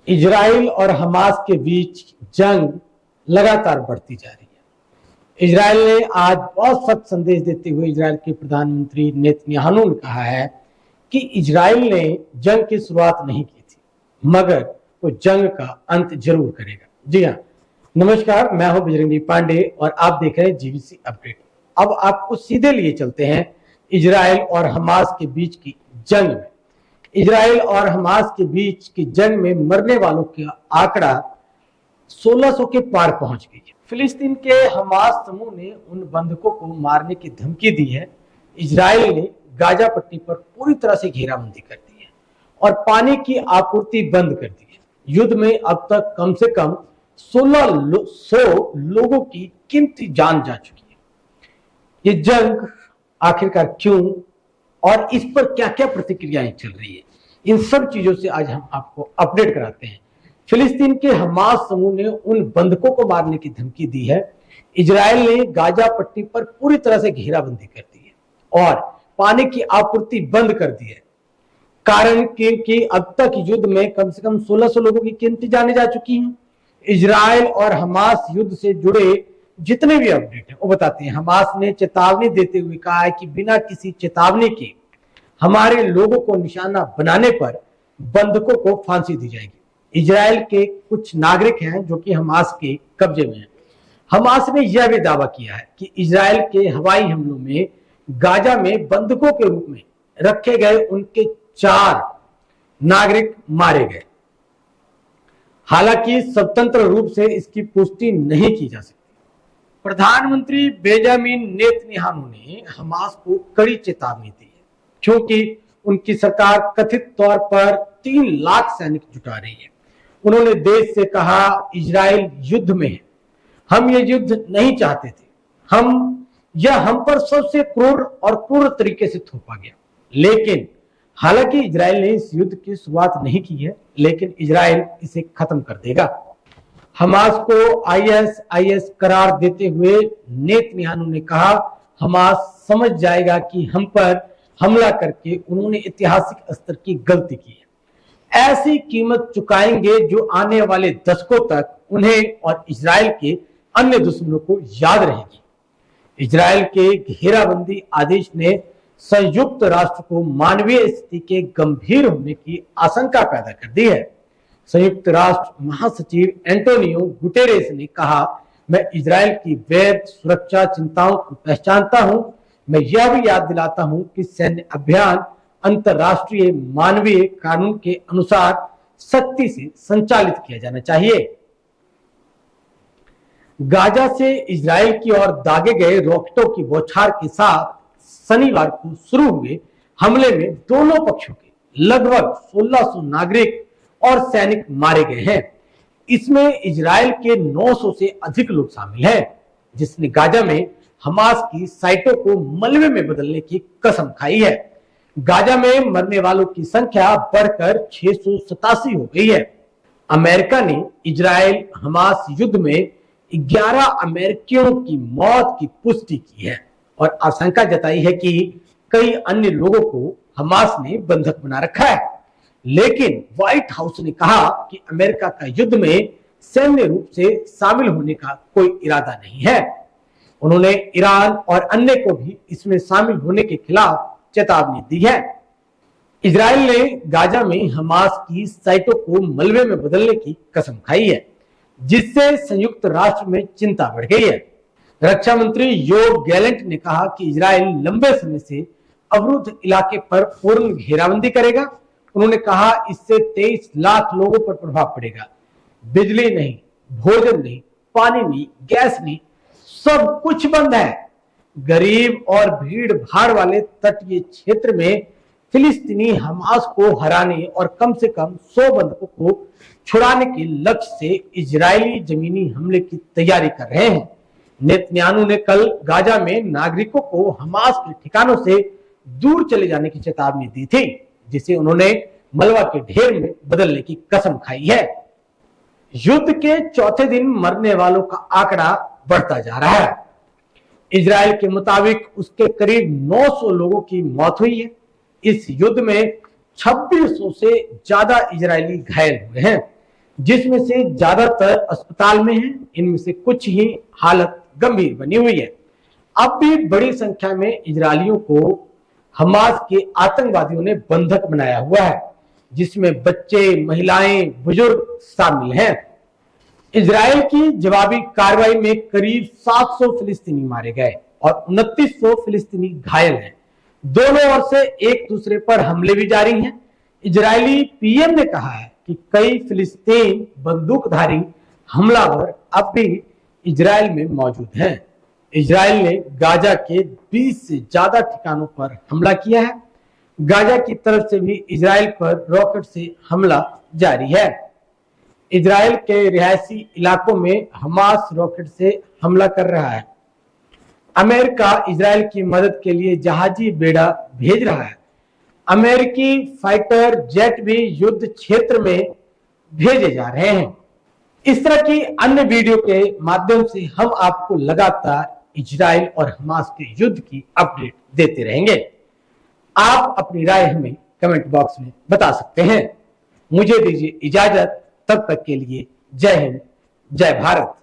Israel और Hamas के बीच जंग लगातार बढ़ती जा रही है। इजराइल ने आज बहुत सख्त संदेश देते हुए इजराइल के प्रधानमंत्री नेतन्याहू ने कहा है कि इजराइल ने जंग की शुरुआत नहीं की थी, मगर वो जंग का अंत जरूर करेगा। जी हाँ, नमस्कार, मैं हूं बजरंगी पांडे और आप देख रहे हैं जीबीसी अपडेट। अब आपको सीधे लिए चलते हैं इजराइल और हमास के बीच की जंग में। इजराइल और हमास के बीच की जंग में मरने वालों का आंकड़ा 1600 के पार पहुंच गई है। फिलिस्तीन के हमास समूह ने उन बंधकों को मारने की धमकी दी है। इजराइल ने गाजा पट्टी पर पूरी तरह से घेराबंदी कर दी है और पानी की आपूर्ति बंद कर दी है। युद्ध में अब तक कम से कम 1600 लोगों की कीमती जान जा चुकी है। ये जंग आखिरकार क्यों और इस पर क्या क्या प्रतिक्रियाएं चल रही है, इन सब चीजों से आज हम आपको अपडेट कराते हैं। फिलिस्तीन के हमास समूह ने उन बंधकों को मारने की धमकी दी है। इजराइल ने गाजा पट्टी पर पूरी तरह से घेराबंदी कर दी है और पानी की आपूर्ति बंद कर दी है। कारण कि अब तक युद्ध में कम से कम 1600 लोगों की कीमती जाने जा चुकी हैं। इजराइल और हमास युद्ध से जुड़े जितने भी अपडेट हैं वो बताते हैं। हमास ने चेतावनी देते हुए कहा है कि बिना किसी चेतावनी के हमारे लोगों को निशाना बनाने पर बंधकों को फांसी दी जाएगी। इजराइल के कुछ नागरिक हैं जो कि हमास के कब्जे में हैं। हमास ने यह भी दावा किया है कि इजराइल के हवाई हमलों में गाजा में बंधकों के रूप में रखे गए उनके 4 नागरिक मारे गए। हालांकि स्वतंत्र रूप से इसकी पुष्टि नहीं की जा सकती। प्रधानमंत्री बेंजामिन नेतन्याहू ने हमास को कड़ी चेतावनी दी है क्योंकि उनकी सरकार कथित तौर पर 3 लाख सैनिक जुटा रही है। उन्होंने देश से कहा, इजराइल युद्ध में है, हम ये युद्ध नहीं चाहते थे, हम पर सबसे क्रूर और क्रूर तरीके से थोपा गया। लेकिन हालांकि इजराइल ने इस युद्ध की शुरुआत नहीं की है, लेकिन इजराइल इसे खत्म कर देगा। हमास को आईएस करार देते हुए नेतन्याहू ने कहा, हमास समझ जाएगा कि हम पर हमला करके उन्होंने ऐतिहासिक स्तर की गलती की है। ऐसी कीमत चुकाएंगे जो आने वाले दशकों तक उन्हें और इजराइल के अन्य दुश्मनों को याद रहेगी। इजराइल के घेराबंदी आदेश ने संयुक्त राष्ट्र को मानवीय स्थिति के गंभीर होने की आशंका पैदा कर दी है। संयुक्त राष्ट्र महासचिव एंटोनियो गुटेरेस ने कहा, मैं इजराइल की वैध सुरक्षा चिंताओं को पहचानता हूं। मैं यह भी याद दिलाता हूं कि सैन्य अभियान अंतरराष्ट्रीय मानवीय कानून के अनुसार सख्ती से संचालित किया जाना चाहिए। गाजा से इजराइल की ओर दागे गए रॉकेटों की बौछार के साथ शनिवार को शुरू हुए हमले में दोनों पक्षों के लगभग 1600 नागरिक और सैनिक मारे गए हैं। इसमें इजराइल के 900 से अधिक लोग शामिल हैं, जिसने गाजा में हमास की साइटों को मलबे में बदलने की कसम खाई है। गाजा में मरने वालों की संख्या बढ़कर 687 हो गई है। अमेरिका ने इजराइल हमास युद्ध में 11 अमेरिकियों की मौत की पुष्टि की है और आशंका जताई है कि कई अन्य लोगों को हमास ने बंधक बना रखा है। लेकिन व्हाइट हाउस ने कहा कि अमेरिका का युद्ध में सैन्य रूप से शामिल होने का कोई इरादा नहीं है। उन्होंने ईरान और अन्य को भी इसमें शामिल होने के खिलाफ चेतावनी दी है। इजराइल ने गाजा में हमास की साइटों को मलबे में बदलने की कसम खाई है, जिससे संयुक्त राष्ट्र में चिंता बढ़ गई है। रक्षा मंत्री योव गैलेंट ने कहा कि इजराइल लंबे समय से अवरुद्ध इलाके पर पूर्ण घेराबंदी करेगा। उन्होंने कहा, इससे 23 लाख लोगों पर प्रभाव पड़ेगा। बिजली नहीं, भोजन नहीं, पानी नहीं, गैस नहीं, सब कुछ बंद है। गरीब और भीड़ भाड़ वाले तटीय क्षेत्र में फिलिस्तीनी हमास को हराने और कम से कम 100 बंधकों को छुड़ाने के लक्ष्य से इजरायली जमीनी हमले की तैयारी कर रहे हैं। नेतन्याहू ने कल गाजा में नागरिकों को हमास के ठिकानों से दूर चले जाने की चेतावनी दी थी, जिसे उन्होंने मलबा के ढेर में बदलने की कसम खाई है। युद्ध के चौथे दिन मरने वालों का आंकड़ा बढ़ता जा रहा है। इजराइल के मुताबिक उसके करीब 900 लोगों की मौत हुई है। इस युद्ध में 2600 से ज्यादा इजरायली घायल हुए हैं। जिसमें से ज्यादातर अस्पताल में हैं, इनमें से कुछ ही हालत गंभीर बनी हुई है। अब भी बड़ी संख्या में इजरायलियों को हमास के आतंकवादियों ने बंधक बनाया हुआ है, जिसमें बच्चे, महिलाएं, बुजुर्ग शामिल हैं। इजराइल की जवाबी कार्रवाई में करीब 700 फिलिस्तीनी मारे गए और 2900 फिलिस्तीनी घायल हैं। दोनों ओर से एक दूसरे पर हमले भी जारी हैं। इजरायली पीएम ने कहा है कि कई फिलिस्तीन बंदूकधारी हमलावर अब भी इजराइल में मौजूद हैं। इजराइल ने गाजा के 20 से ज्यादा ठिकानों पर हमला किया है। गाजा की तरफ से भी इजराइल पर रॉकेट से हमला जारी है। इजराइल के रिहायशी इलाकों में हमास रॉकेट से हमला कर रहा है। अमेरिका इजराइल की मदद के लिए जहाजी बेड़ा भेज रहा है। अमेरिकी फाइटर जेट भी युद्ध क्षेत्र में भेजे जा रहे हैं। इस तरह की अन्य वीडियो के माध्यम से हम आपको लगातार इजराइल और हमास के युद्ध की अपडेट देते रहेंगे। आप अपनी राय हमें कमेंट बॉक्स में बता सकते हैं। मुझे दीजिए इजाजत, तब तक के लिए जय हिंद, जय भारत।